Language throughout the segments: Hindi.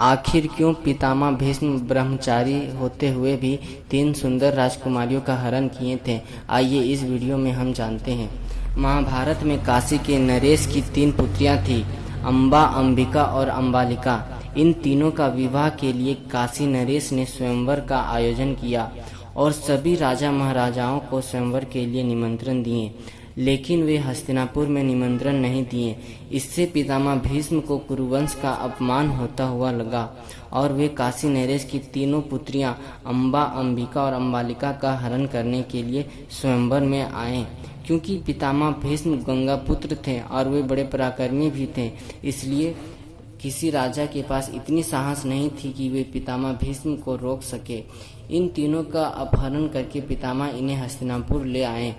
आखिर क्यों पितामह भीष्म ब्रह्मचारी होते हुए भी 3 सुंदर राजकुमारियों का हरण किए थे? आइए इस वीडियो में हम जानते हैं। महाभारत में काशी के नरेश की 3 पुत्रियां थीं, अम्बा, अंबिका और अम्बालिका। इन तीनों का विवाह के लिए काशी नरेश ने स्वयंवर का आयोजन किया और सभी राजा महाराजाओं को स्वयंवर के लिए निमंत्रण दिए, लेकिन वे हस्तिनापुर में निमंत्रण नहीं दिए। इससे पितामह भीष्म को कुरुवंश का अपमान होता हुआ लगा और वे काशी नरेश की तीनों पुत्रियां अम्बा, अंबिका और अम्बालिका का हरण करने के लिए स्वयंवर में आए। क्योंकि पितामह भीष्म गंगा पुत्र थे और वे बड़े पराक्रमी भी थे, इसलिए किसी राजा के पास इतनी साहस नहीं थी कि वे पितामह भीष्म को रोक सके। इन तीनों का अपहरण करके पितामह इन्हें हस्तिनापुर ले आए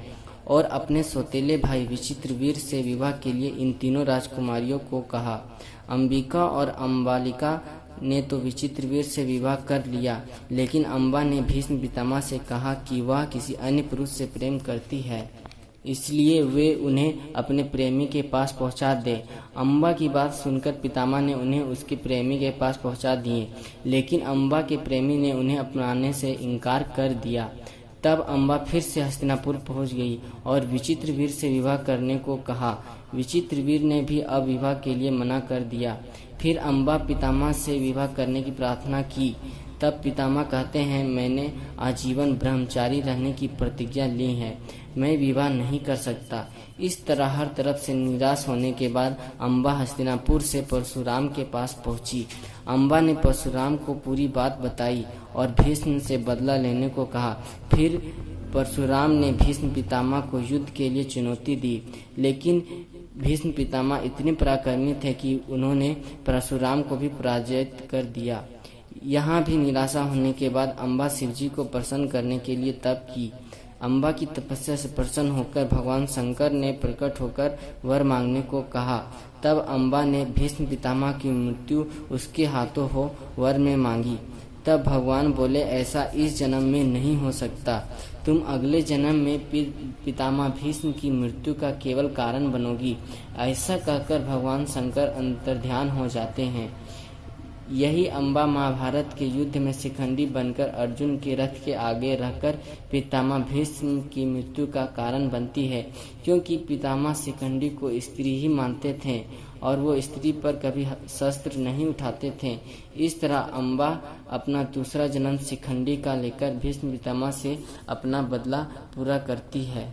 और अपने सौतेले भाई विचित्रवीर से विवाह के लिए इन तीनों राजकुमारियों को कहा। अंबिका और अम्बालिका ने तो विचित्रवीर से विवाह कर लिया, लेकिन अम्बा ने भीष्म पितामह से कहा कि वह किसी अन्य पुरुष से प्रेम करती है, इसलिए वे उन्हें अपने प्रेमी के पास पहुंचा दे। अम्बा की बात सुनकर पितामह ने उन्हें उसके प्रेमी के पास पहुंचा दिए, लेकिन अम्बा के प्रेमी ने उन्हें अपनाने से इनकार कर दिया। तब अम्बा फिर से हस्तिनापुर पहुंच गई और विचित्रवीर से विवाह करने को कहा। विचित्रवीर ने भी अब विवाह के लिए मना कर दिया। फिर अम्बा पितामह से विवाह करने की प्रार्थना की। तब पितामह कहते हैं, मैंने आजीवन ब्रह्मचारी रहने की प्रतिज्ञा ली है, मैं विवाह नहीं कर सकता। इस तरह हर तरफ से निराश होने के बाद अम्बा हस्तिनापुर से परशुराम के पास पहुंची। अम्बा ने परशुराम को पूरी बात बताई और भीष्म से बदला लेने को कहा। फिर परशुराम ने भीष्म पितामह को युद्ध के लिए चुनौती दी, लेकिन भीष्म पितामह इतने पराक्रमी थे कि उन्होंने परशुराम को भी पराजित कर दिया। यहाँ भी निराशा होने के बाद अम्बा शिवजी को प्रसन्न करने के लिए तप की। अम्बा की तपस्या से प्रसन्न होकर भगवान शंकर ने प्रकट होकर वर मांगने को कहा। तब अम्बा ने भीष्म पितामह की मृत्यु उसके हाथों हो वर में मांगी। तब भगवान बोले, ऐसा इस जन्म में नहीं हो सकता, तुम अगले जन्म में पितामह भीष्म की मृत्यु का केवल कारण बनोगी। ऐसा कहकर भगवान शंकर अंतर्ध्यान हो जाते हैं। यही अम्बा महाभारत के युद्ध में शिखंडी बनकर अर्जुन के रथ के आगे रहकर पितामह भीष्म की मृत्यु का कारण बनती है, क्योंकि पितामह शिखंडी को स्त्री ही मानते थे और वो स्त्री पर कभी शस्त्र नहीं उठाते थे। इस तरह अम्बा अपना दूसरा जन्म शिखंडी का लेकर भीष्म पितामह से अपना बदला पूरा करती है।